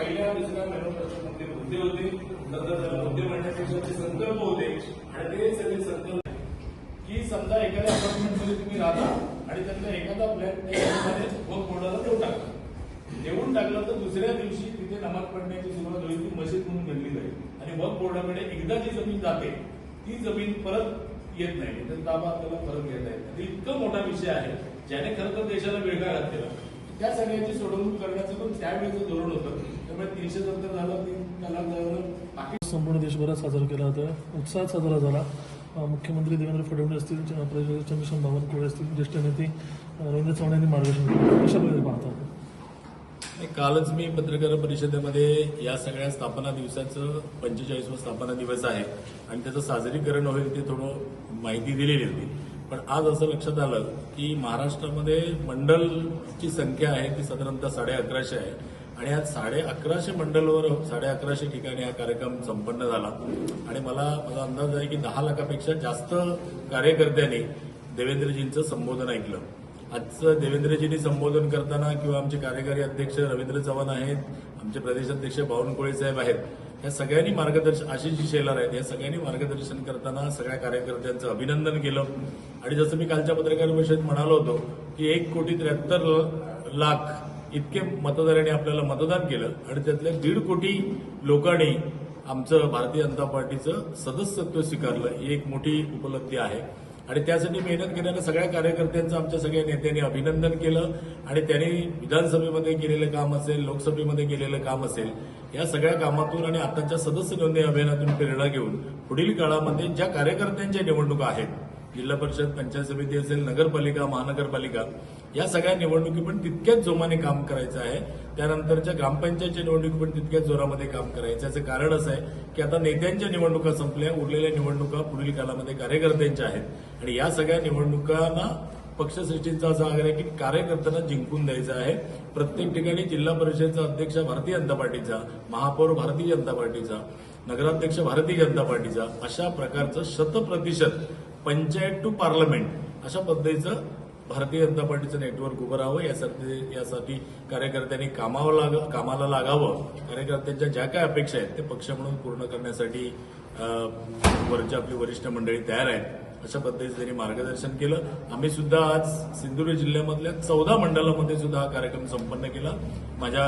पहिल्या दुसऱ्या मेट्रोमध्ये मुद्दे होते, मुद्दे म्हणण्यापेक्षा ते संकल्प होते आणि ते सगळे संकल्प की समजा एखाद्या अपार्टमेंटमध्ये तुम्ही राहता आणि त्यातला एखादा फ्लॅट वक्फ बोर्डाला देऊन टाकलं तर दुसऱ्या दिवशी तिथे नमाज पडण्याची सुरुवात होईल, ती मशीद म्हणून गणली जाईल आणि वक्फ बोर्डाकडे एकदा जी जमीन जाते ती जमीन परत येत नाही, तर ताबा आपल्याला परत घेता येत नाही. इतका मोठा विषय आहे ज्याने खरं तर देशाला वेगळा घातलेला. त्या सगळ्याची सोडवणूक करण्याचं पण त्यावेळेचं धोरण होतं. त्यामुळे 370 झालं, 3 तलाक झालं, बाकी संपूर्ण देशभरात साजरा केला होता. उत्साहात साजरा झाला. मुख्यमंत्री देवेंद्र फडणवीस असतील, चंद्रशेखर बावनकुळे असतील, ज्येष्ठ नेते रवींद्र चव्हाण यांनी मार्गदर्शन केलं. कशा प्रकारे पाहतात? कालच मी पत्रकार परिषदेमध्ये या सगळ्या स्थापना दिवसाचं 45वा स्थापना दिवस आहे आणि त्याचं साजरीकरण होईल ते थोडं माहिती दिलेली होती. पण आज असं लक्षात आलं की महाराष्ट्रामध्ये मंडलची संख्या आहे ती साधारणतः 1150 आहे आणि आज 1150 मंडलवर 1150 ठिकाणी हा कार्यक्रम संपन्न झाला आणि माझा अंदाज आहे की 10 लाखापेक्षा जास्त कार्यकर्त्यांनी देवेंद्रजींचं संबोधन ऐकलं. आजचं देवेंद्रजींनी संबोधन करताना किंवा आमचे कार्यकारी अध्यक्ष रवींद्र चव्हाण आहेत, आमचे प्रदेशाध्यक्ष बावनकुळे साहेब आहेत, या सगळ्यांनी मार्गदर्शन, आशिष शेलार आहेत, या सगळ्यांनी मार्गदर्शन करताना सगळ्या कार्यकर्त्यांचं अभिनंदन केलं. आणि जसं मी कालच्या पत्रकार परिषदेत म्हणालो होतो की 1,73,00,000 इतके मतदारांनी आपल्याला मतदान केलं आणि त्यातल्या 1.5 कोटी लोकांनी आमचं भारतीय जनता पार्टीचं सदस्यत्व स्वीकारलं. ही एक मोठी उपलब्धी आहे आणि त्यासाठी मेहनत केलेल्या सगळ्या कार्यकर्त्यांचं आमच्या सगळ्या नेत्यांनी अभिनंदन केलं आणि त्यांनी विधानसभेमध्ये केलेलं काम असेल, लोकसभेमध्ये केलेलं काम असेल, या सगळ्या कामातून आणि आताच्या सदस्य नोंदणी अभियानातून प्रेरणा घेऊन पुढील काळामध्ये ज्या कार्यकर्त्यांच्या निवडणुका आहेत, जिल्हा परिषद, पंचायत समिती असेल, नगरपालिका, महानगरपालिका, या सगळ्या निवडणुकी पण तितक्याच जोमाने काम करायचं आहे. त्यानंतरच्या ग्रामपंचायतच्या निवडणुकी पण तितक्याच जोरामध्ये काम करायचं. याचं कारण असं आहे की आता नेत्यांच्या निवडणुका संपल्या, उरलेल्या निवडणुका पुढील काळामध्ये कार्यकर्त्यांच्या आहेत आणि या सगळ्या निवडणुकांना पक्षश्रेष्ठींचा असा आग्रह आहे की कार्यकर्त्यांना जिंकून द्यायचं आहे. प्रत्येक ठिकाणी जिल्हा परिषदेचा अध्यक्ष भारतीय जनता पार्टीचा, महापौर भारतीय जनता पार्टीचा, नगराध्यक्ष भारतीय जनता पार्टीचा, अशा प्रकारचं 100% पंचायत टू पार्लमेंट अशा पद्धतीचं भारतीय जनता पार्टीचं नेटवर्क उभं राहावं. यासाठी कार्यकर्त्यांनी कामाला लागावं. कार्यकर्त्यांच्या ज्या काय अपेक्षा आहेत ते पक्ष म्हणून पूर्ण करण्यासाठी वरची आपली वरिष्ठ मंडळी तयार आहेत. अशा पद्धतीचं त्यांनी मार्गदर्शन केलं. आम्ही सुद्धा आज सिंधुदुर्ग जिल्ह्यामधल्या 14 मंडळामध्ये सुद्धा हा कार्यक्रम संपन्न केला. माझ्या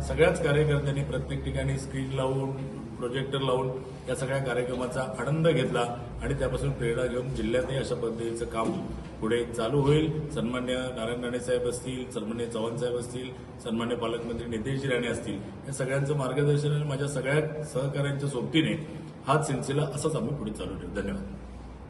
सगळ्याच कार्यकर्त्यांनी प्रत्येक ठिकाणी स्क्रीन लावून, प्रोजेक्टर लावून या सगळ्या कार्यक्रमाचा आनंद घेतला आणि त्यापासून प्रेरणा घेऊन जिल्ह्यातही अशा पद्धतीचं काम पुढे चालू होईल. सन्मान्य नारायण राणे साहेब असतील, सन्मान्य चव्हाण साहेब असतील, सन्मान्य पालकमंत्री नितेशजी राणे असतील, या सगळ्यांचं मार्गदर्शन आणि माझ्या सगळ्या सहकाऱ्यांच्या सोबतीने हाच सिलसिला असाच आम्ही पुढे चालू ठेवू. धन्यवाद.